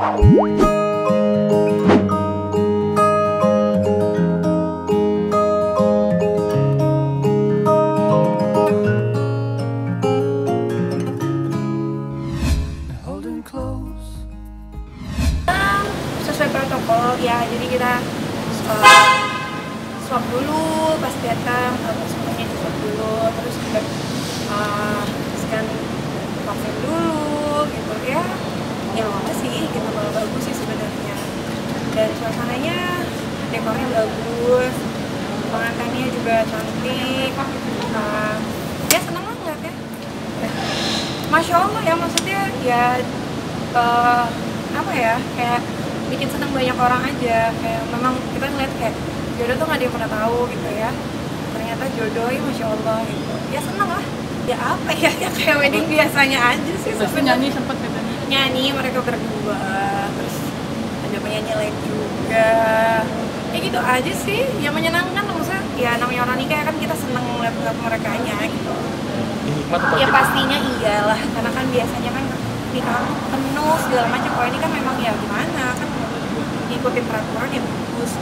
Sesuai protokol ya, jadi kita swab dulu pas datang, semuanya di swab dulu, terus juga scan vaksin dulu gitu ya. Ya apa sih, gitu malah bagus sih sebenarnya. Dan suasananya, dekornya bagus, pengantinnya juga cantik. Ya senang banget ya. Masya Allah ya, maksudnya ya apa ya, kayak bikin senang banyak orang aja. Kayak memang kita ngeliat kayak jodoh tuh nggak ada yang pernah tahu gitu ya, ternyata jodoh ya Masya Allah gitu. Ya senang lah, ya apa ya, ya kayak wedding biasanya aja sih sebenarnya. Nyanyi sempet katanya? Nyanyi mereka berdua, terus ada penyanyi lain juga, ya gitu aja sih, yang menyenangkan. Maksudnya ya namanya orang nikah kan kita seneng ngeliat mereka gitu. Ya pastinya iyalah, karena kan biasanya kan nikah penuh segala macam. Kalau ini kan memang ya gimana kan ngikutin peraturan yang bagus,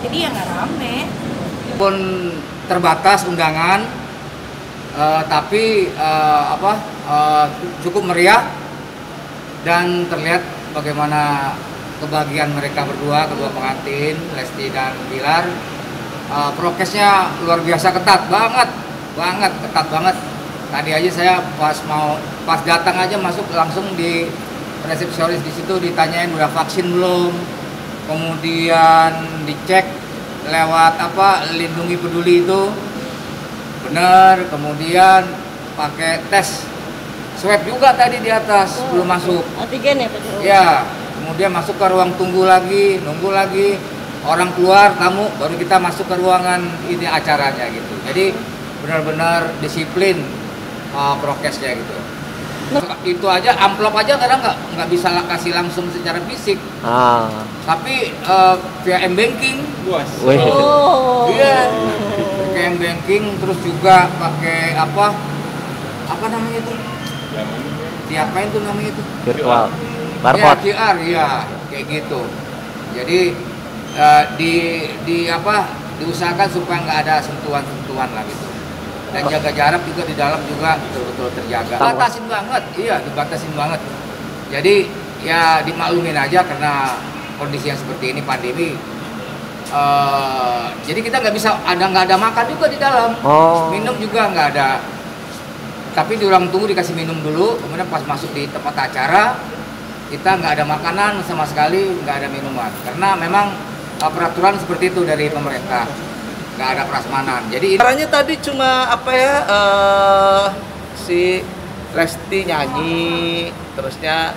jadi ya nggak rame. Pun terbatas undangan, tapi cukup meriah dan terlihat bagaimana kebahagiaan mereka berdua, kedua pengantin Lesti dan Bilar. Prokesnya luar biasa ketat banget, ketat banget. Tadi aja saya pas datang aja masuk langsung di resepsionis di situ ditanyain udah vaksin belum, kemudian dicek lewat Lindungi Peduli itu bener, kemudian pakai tes swab juga tadi di atas belum masuk. Antigen ya Pak? Ya, kemudian masuk ke ruang tunggu lagi, nunggu lagi orang keluar tamu baru kita masuk ke ruangan ini acaranya gitu. Jadi benar-benar disiplin prokesnya gitu. Itu aja amplop aja kadang nggak bisa kasih langsung secara fisik. Tapi via m-banking. Oh. Iya. Pakai m-banking, terus juga pakai apa namanya itu? Diapain tuh namanya itu? Virtual. Ya, Barcode. QR ya, kayak gitu. Jadi diusahakan supaya nggak ada sentuhan-sentuhan lah gitu. Dan jaga jarak juga di dalam juga betul-betul terjaga. Dibatasin banget. Jadi ya dimaklumin aja karena kondisi yang seperti ini, pandemi. Jadi kita nggak ada makan juga di dalam. Minum juga nggak ada. Tapi di ruang tunggu dikasih minum dulu, kemudian pas masuk di tempat acara kita nggak ada makanan sama sekali, nggak ada minuman. Karena memang peraturan seperti itu dari pemerintah. Nggak ada prasmanan. Jadi caranya tadi cuma si Lesti nyanyi, terusnya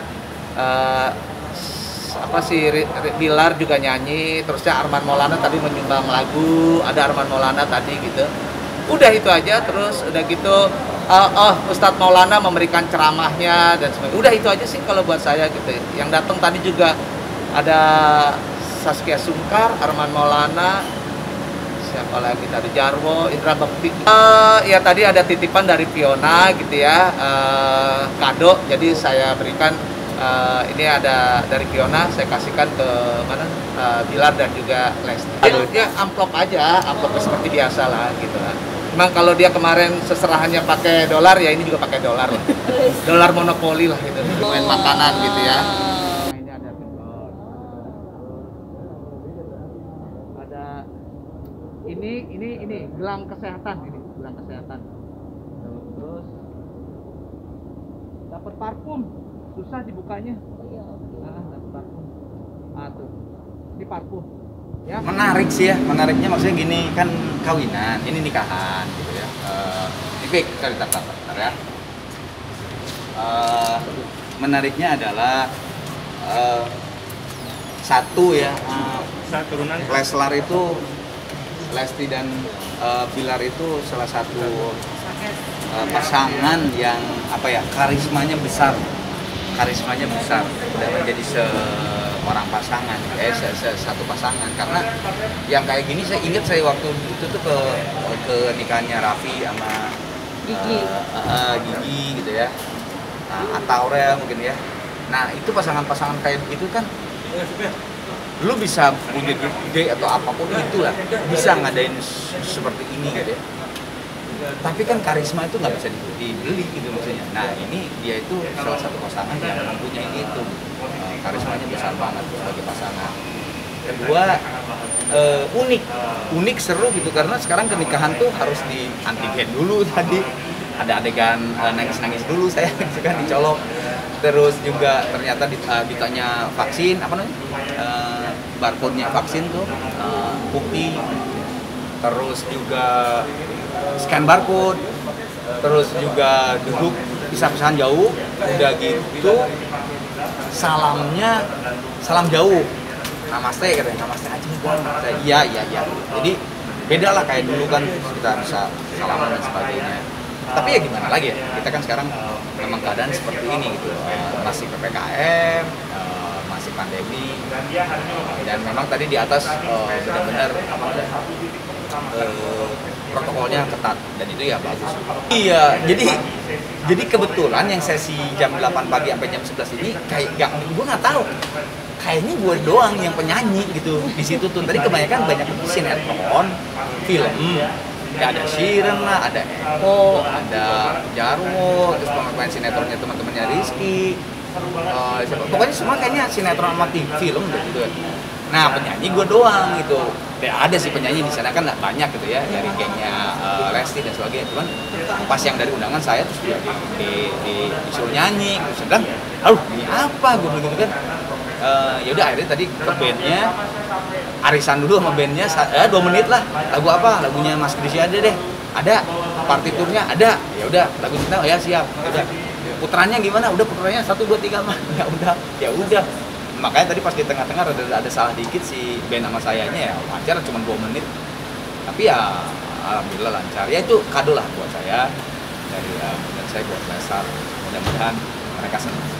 Bilar juga nyanyi, terusnya Armand Maulana tadi menyumbang lagu, ada Armand Maulana tadi gitu. Udah itu aja, terus udah gitu Ustadz Maulana memberikan ceramahnya dan sebagainya. Udah itu aja sih kalau buat saya gitu. Yang datang tadi juga ada Saskia Sungkar, Armand Maulana, siapa lagi tadi, Jarwo, Indra Bekti. Ya tadi ada titipan dari Fiona gitu ya, kado. Jadi saya berikan ini ada dari Fiona, saya kasihkan ke Bilar dan juga Lesti. Dia amplop aja, amplop seperti biasa lah gitu lah. Memang kalau dia kemarin seserahannya pakai dolar, ya ini juga pakai dolar lah. Dolar monopoli lah gitu. Main makanan gitu ya. Ini ada ini gelang kesehatan, gelang kesehatan. Terus dapat parfum, susah dibukanya. Dapat parfum. Tuh. Ini parfum. Ya. Menarik sih ya, menariknya maksudnya gini, kan kawinan, ini nikahan gitu ya. Ini kali bentar ya. Menariknya adalah satu ya, Leslar itu, Lesti dan Bilar itu salah satu pasangan yang karismanya besar dan menjadi seorang pasangan, satu pasangan. Karena yang kayak gini saya ingat waktu itu tuh ke nikahannya Raffi sama Gigi gitu ya, atau Aurel mungkin ya. Nah itu pasangan-pasangan kayak begitu kan, lu bisa punya ide atau apapun itulah, bisa ngadain seperti ini gitu ya. Tapi kan karisma itu nggak bisa dibeli gitu maksudnya. Nah ini dia itu salah satu pasangan yang mempunyai itu, karismanya besar banget sebagai pasangan. Kedua, unik seru gitu, karena sekarang pernikahan tuh harus di antigen dulu tadi. Ada adegan nangis-nangis dulu saya gitu kan, dicolok. Terus juga ternyata ditanya vaksin, apa namanya, barcode-nya vaksin tuh, bukti. Terus juga scan barcode. Terus juga duduk pisah-pisahan jauh. Udah gitu, salamnya salam jauh. Namaste katanya, namaste aja bang. Iya. Jadi beda lah kayak dulu kan kita bisa salaman dan sebagainya. Tapi ya gimana lagi ya, kita kan sekarang memang keadaan seperti ini gitu, masih PPKM, masih pandemi, dan memang tadi di atas benar-benar protokolnya ketat, dan itu ya bagus. Iya, jadi kebetulan yang sesi jam 8 pagi sampai jam 11 ini kayak gue nggak tahu, kayaknya gue doang yang penyanyi gitu di situ tuh. Tadi kebanyakan banyak sinetron, film. Ya ada Shiren lah, ada Eko, ada Jarwo, terus pemain sinetronnya teman-temannya Rizky, pokoknya semua kayaknya sinetron sama film gitu. Nah penyanyi gue doang gitu. Ya, ada sih penyanyi di sana kan banyak gitu ya, dari gengnya Lesti dan sebagainya. Cuman pas yang dari undangan saya terus juga disuruh nyanyi, terus bilang, aduh ini apa gue begitu kan. Ya udah akhirnya tadi ke bandnya, arisan dulu sama bandnya, 2 menit lah. Lagu apa? Lagunya Mas Krisya ada deh. Ada. Partiturnya ada. Ya udah, lagu cinta, oh ya siap. Udah. Putranya gimana? Udah putranya 1 2 3 mah. Ya udah. Makanya tadi pas di tengah-tengah ada salah dikit si band sama sayanya, ya wajar cuma 2 menit. Tapi ya alhamdulillah lancar. Ya itu kado lah buat saya dari dan saya buat Leslar. Mudah-mudahan mereka senang.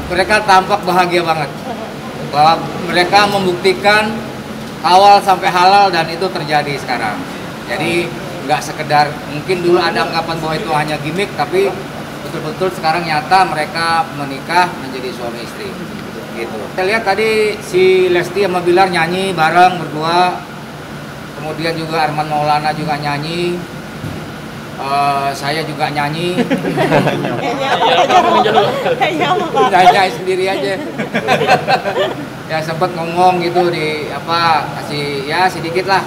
Mereka tampak bahagia banget bahwa mereka membuktikan awal sampai halal, dan itu terjadi sekarang. Jadi nggak sekedar, mungkin dulu ada anggapan bahwa itu hanya gimmick, tapi betul-betul sekarang nyata mereka menikah menjadi suami istri gitu. Kita lihat tadi si Lesti sama Bilar nyanyi bareng berdua, kemudian juga Arman Maulana juga nyanyi. Saya juga nyanyi. Nyanyi sendiri aja. Ya sempat ngomong gitu di kasih ya sedikit lah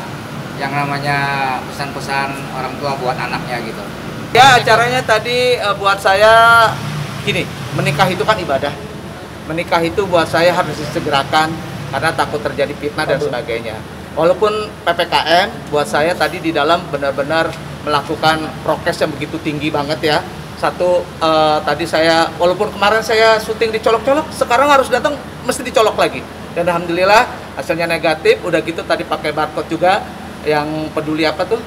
yang namanya pesan-pesan orang tua buat anaknya gitu. Ya acaranya tadi buat saya gini, menikah itu kan ibadah. Menikah itu buat saya harus disegerakan karena takut terjadi fitnah dan sebagainya. Walaupun PPKM, buat saya tadi di dalam benar-benar melakukan prokes yang begitu tinggi banget ya. Satu, tadi saya, walaupun kemarin saya syuting dicolok-colok, sekarang harus datang mesti dicolok lagi. Dan alhamdulillah hasilnya negatif. Udah gitu tadi pakai barcode juga, yang peduli apa tuh,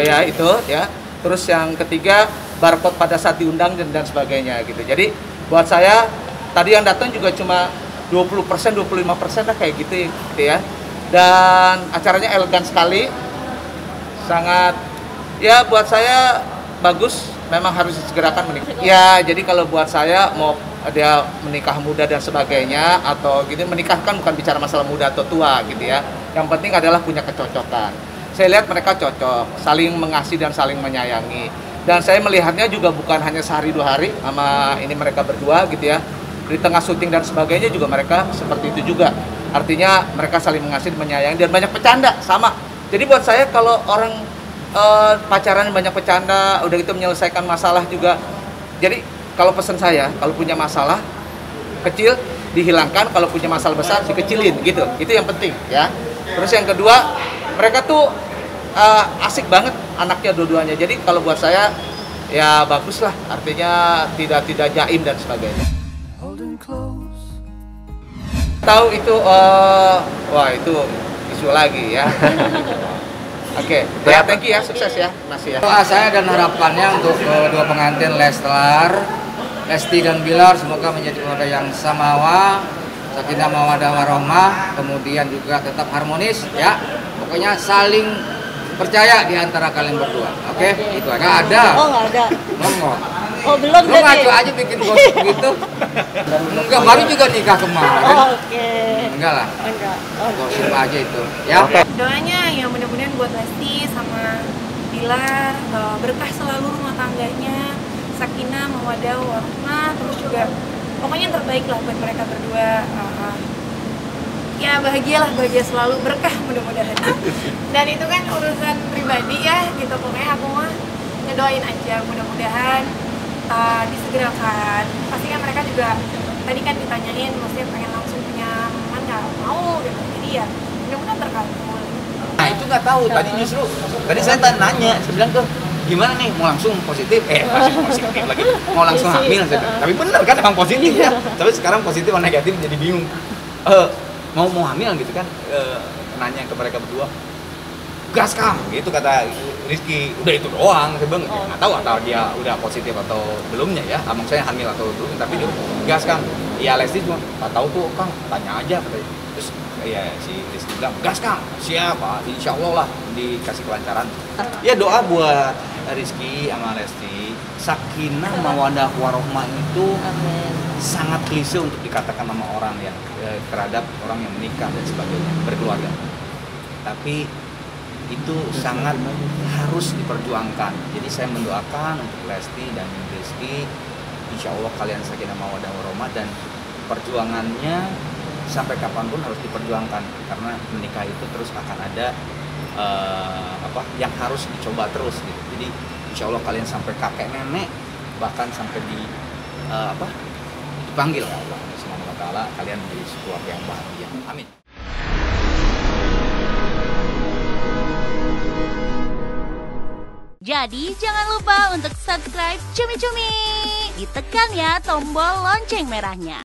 ya itu ya. Terus yang ketiga barcode pada saat diundang dan sebagainya gitu. Jadi buat saya tadi yang datang juga cuma 20%, 25% lah kayak gitu ya. Dan acaranya elegan sekali, sangat ya buat saya bagus. Memang harus disegerakan menikah. Ya jadi kalau buat saya mau dia menikah muda dan sebagainya atau gitu, menikah kan bukan bicara masalah muda atau tua gitu ya. Yang penting adalah punya kecocokan. Saya lihat mereka cocok, saling mengasihi dan saling menyayangi. Dan saya melihatnya juga bukan hanya sehari 2 hari sama ini mereka berdua gitu ya. Di tengah syuting dan sebagainya juga mereka seperti itu juga. Artinya mereka saling mengasihi, menyayangi, dan banyak bercanda sama. Jadi buat saya kalau orang pacaran banyak bercanda, udah gitu menyelesaikan masalah juga. Jadi kalau pesan saya, kalau punya masalah kecil dihilangkan, kalau punya masalah besar dikecilin gitu. Itu yang penting ya. Terus yang kedua, mereka tuh asik banget anaknya dua-duanya. Jadi kalau buat saya ya bagus lah. Artinya tidak jaim dan sebagainya. Tahu itu wah itu isu lagi ya. Oke, ya thank you ya, sukses ya, masih ya. Doa saya dan harapannya untuk kedua pengantin Leslar, Lesti dan Bilar, semoga menjadi keluarga yang samawa, sakinah mawaddah warahmah, kemudian juga tetap harmonis ya. Pokoknya saling percaya di antara kalian berdua. Oke, itu aja. Ada. Oh, nggak ada. Ngomong. Oh, belum Lu berarti. ngaco aja bikin gosip gitu. Enggak, baru juga nikah kemarin. Oh, oke. Enggak lah. Enggak. Oh, Gosip aja itu. Ya. Doanya ya mudah-mudahan buat Lesti sama Bilar berkah selalu rumah tangganya, sakinah, mawaddah, warahmah, terus juga pokoknya yang terbaik lah buat mereka berdua. Ya bahagialah, bahagia selalu, berkah mudah-mudahan. Dan itu kan urusan pribadi ya gitu, pokoknya aku mah ngedoain aja mudah-mudahan disegerakan. Pasti kan mereka juga tadi kan ditanyain, maksudnya pengen langsung punya teman, nggak mau gitu, jadi ya mudah-mudahan terkabul. Nah itu nggak tahu, tadi justru tadi saya nanya, saya bilang tuh gimana nih, mau langsung positif, masih positif lagi, mau langsung hamil, saya bilang. Tapi bener kan emang positif ya, tapi sekarang positif atau negatif jadi bingung. Mau hamil gitu kan, nanya ke mereka berdua, gas Kang, gitu kata Rizky. Udah itu doang, saya bilang nggak tahu atau dia udah positif atau belumnya ya, maksudnya hamil atau belum, tapi dia gas Kang. Iya Lesti cuma nggak tahu tuh Kang, tanya aja katanya. Terus ya si Rizky bilang gas Kang, siapa? Insya Allah lah dikasih kelancaran. Ya doa buat Rizky sama Lesti, sakinah mawaddah warahmah itu Amin. sangat klise untuk dikatakan sama orang yang terhadap orang yang menikah dan sebagainya, berkeluarga. Tapi itu sangat harus diperjuangkan. Jadi saya mendoakan untuk Lesti dan Rizky, insya Allah kalian sakinah mawaddah warahmah, dan perjuangannya sampai kapanpun harus diperjuangkan, karena menikah itu terus akan ada yang harus dicoba terus gitu. Jadi insya Allah kalian sampai kakek nenek, bahkan sampai dipanggil oleh Allah Subhanahu wa taala, kalian menjadi keluarga yang bahagia. Amin. Jadi jangan lupa untuk subscribe Cumi Cumi. Ditekan ya tombol lonceng merahnya.